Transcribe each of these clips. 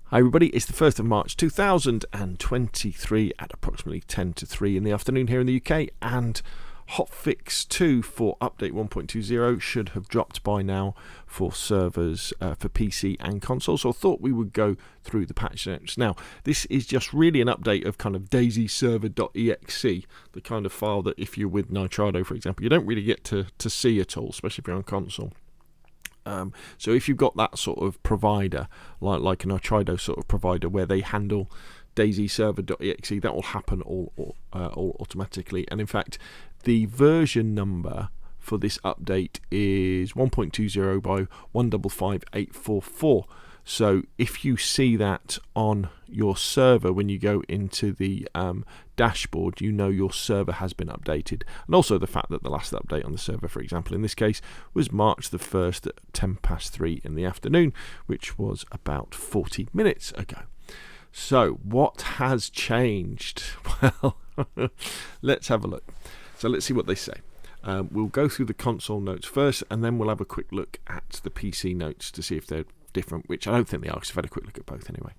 Hi everybody, it's the 1st of March 2023 at approximately 10 to 3 in the afternoon here in the UK, and Hotfix 2 for update 1.20 should have dropped by now for servers for PC and console, so I thought we would go through the patch notes. Now, this is just really an update of kind of DayZ server.exe, the kind of file that if you're with Nitrado, for example, you don't really get to see at all, especially if you're on console. So if you've got that sort of provider, like an Nitrado sort of provider where they handle DayZ server.exe, that will happen all automatically. And in fact, the version number for this update is 1.20 by 155844. So if you see that on your server when you go into the dashboard, you know your server has been updated. And also the fact that the last update on the server, for example, in this case, was March the 1st at 10 past 3 in the afternoon, which was about 40 minutes ago. So what has changed? Well, let's have a look. So let's see what they say. We'll go through the console notes first, and then we'll have a quick look at the PC notes to see if they're different, which I don't think they are, because I've had a quick look at both anyway.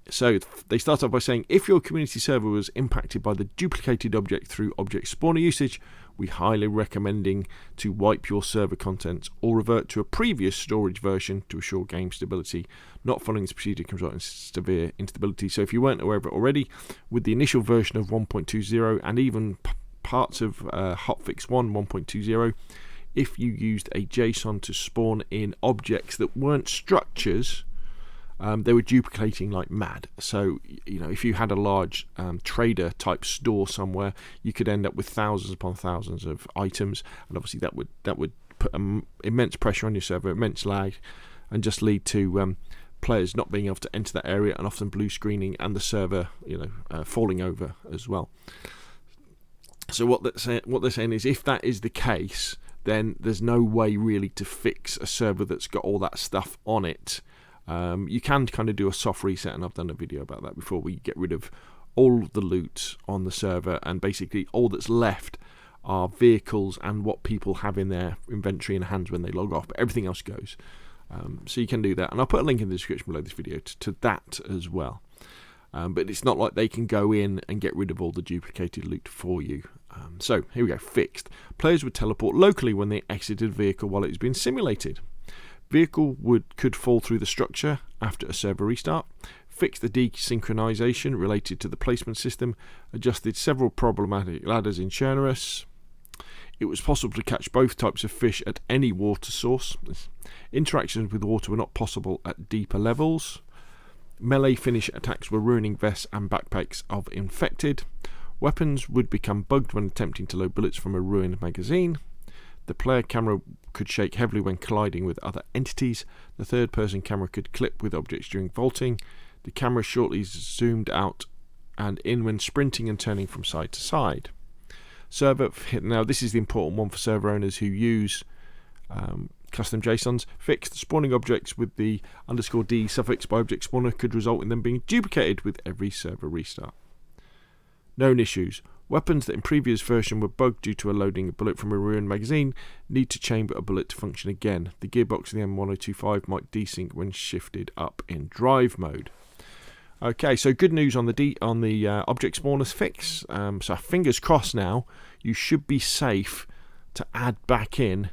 So they start off by saying, if your community server was impacted by the duplicated object through object spawner usage, we highly recommending to wipe your server contents or revert to a previous storage version to assure game stability. Not following this procedure can result in severe instability. So if you weren't aware of it already, with the initial version of 1.20 and even parts of Hotfix 1.20, if you used a JSON to spawn in objects that weren't structures, they were duplicating like mad. So, you know, if you had a large trader type store somewhere, you could end up with thousands upon thousands of items, and obviously that would put immense pressure on your server, immense lag, and just lead to players not being able to enter that area, and often blue screening, and the server, falling over as well. So what they're saying is, if that is the case, then there's no way really to fix a server that's got all that stuff on it. You can kind of do a soft reset, and I've done a video about that before, where you get rid of all the loot on the server, and basically all that's left are vehicles and what people have in their inventory and hands when they log off, but everything else goes. So you can do that, and I'll put a link in the description below this video to that as well. But it's not like they can go in and get rid of all the duplicated loot for you. So here we go, fixed. Players would teleport locally when they exited a vehicle while it was being simulated. Vehicle could fall through the structure after a server restart. Fixed the desynchronization related to the placement system. Adjusted several problematic ladders in Jsons. It was possible to catch both types of fish at any water source. Interactions with water were not possible at deeper levels. Melee finish attacks were ruining vests and backpacks of infected. Weapons would become bugged when attempting to load bullets from a ruined magazine. The player camera could shake heavily when colliding with other entities. The third-person camera could clip with objects during vaulting. The camera shortly zoomed out and in when sprinting and turning from side to side. Now this is the important one for server owners who use custom JSONs. Fixed spawning objects with the _D suffix by object spawner could result in them being duplicated with every server restart. Known issues. Weapons that in previous version were bugged due to loading a bullet from a ruined magazine need to chamber a bullet to function again. The gearbox of the M1025 might desync when shifted up in drive mode. Okay, so good news on the object spawners fix. So fingers crossed now, you should be safe to add back in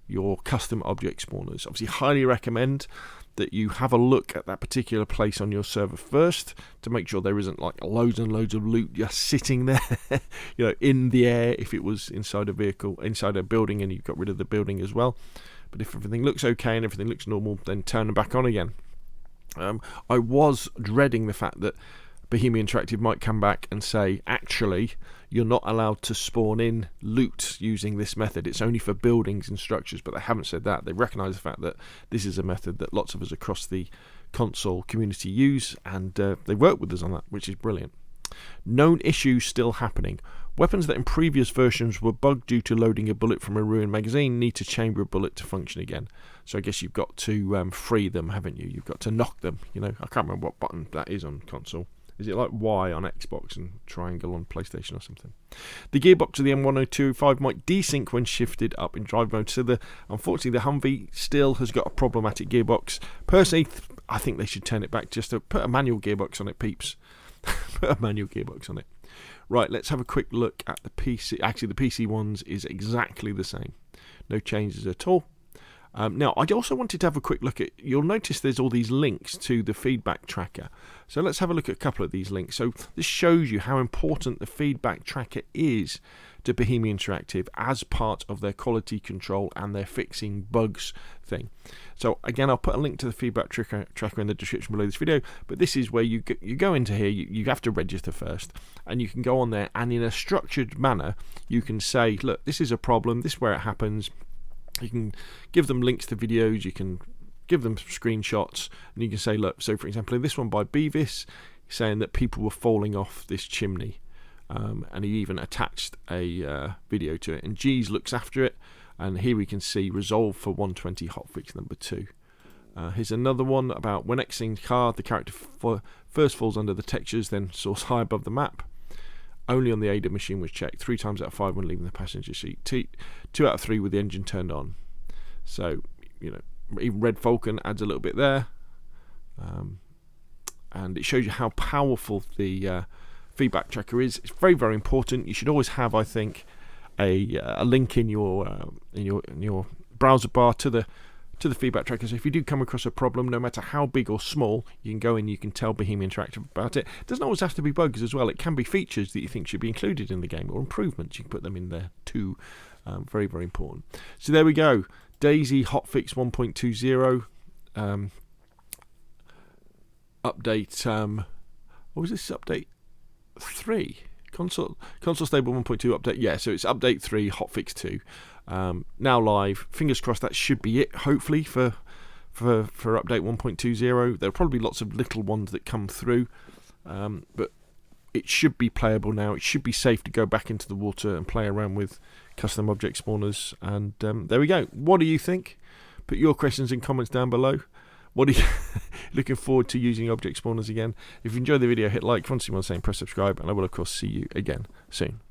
your custom object spawners. Obviously, highly recommend that you have a look at that particular place on your server first to make sure there isn't like loads and loads of loot just sitting there, in the air. If it was inside a vehicle, inside a building, and you got rid of the building as well. But if everything looks okay and everything looks normal, then turn them back on again. I was dreading the fact that Bohemia Interactive might come back and say, actually, you're not allowed to spawn in loot using this method. It's only for buildings and structures, but they haven't said that. They recognise the fact that this is a method that lots of us across the console community use, and they work with us on that, which is brilliant. Known issues still happening. Weapons that in previous versions were bugged due to loading a bullet from a ruined magazine need to chamber a bullet to function again. So I guess you've got to free them, haven't you? You've got to knock them. I can't remember what button that is on console. Is it like Y on Xbox and triangle on PlayStation or something? The gearbox of the M10205 might desync when shifted up in drive mode. So unfortunately, the Humvee still has got a problematic gearbox. Personally, I think they should turn it back just to put a manual gearbox on it, peeps. Put a manual gearbox on it. Right, let's have a quick look at the PC. Actually, the PC ones is exactly the same. No changes at all. Now, I also wanted to have a quick look at, you'll notice there's all these links to the feedback tracker. So let's have a look at a couple of these links. So this shows you how important the feedback tracker is to Bohemia Interactive as part of their quality control and their fixing bugs thing. So again, I'll put a link to the feedback tracker in the description below this video, but this is where you go into here, you have to register first, and you can go on there, and in a structured manner, you can say, look, this is a problem, this is where it happens. You can give them links to videos, you can give them screenshots, and you can say, look, so for example, in this one by Beavis, saying that people were falling off this chimney, and he even attached a video to it, and Jeez looks after it, and here we can see resolve for 120 hotfix number 2. Here's another one about when exiting the car, the character first falls under the textures, then soars high above the map. Only on the Ada machine was checked. 3 times out of 5 when leaving the passenger seat. 2 out of 3 with the engine turned on. So, you know, even Red Falcon adds a little bit there. And it shows you how powerful the feedback tracker is. It's very, very important. You should always have, I think, a link in your browser bar to the feedback tracker. So if you do come across a problem, no matter how big or small, you can go in, you can tell Bohemia Interactive about it. It doesn't always have to be bugs as well. It can be features that you think should be included in the game, or improvements. You can put them in there too. Very, very important. So there we go. DayZ Hotfix 1.20 update. What was this update? 3 console stable 1.2 update. Yeah, so it's update 3 Hotfix 2. Now live. Fingers crossed that should be it, hopefully, for update 1.20. There are probably lots of little ones that come through, but it should be playable now. It should be safe to go back into the water and play around with custom object spawners. And there we go. What do you think? Put your questions in comments down below. What are you looking forward to using object spawners again? If you enjoyed the video, hit like. If you want to see more, press subscribe, and I will of course see you again soon.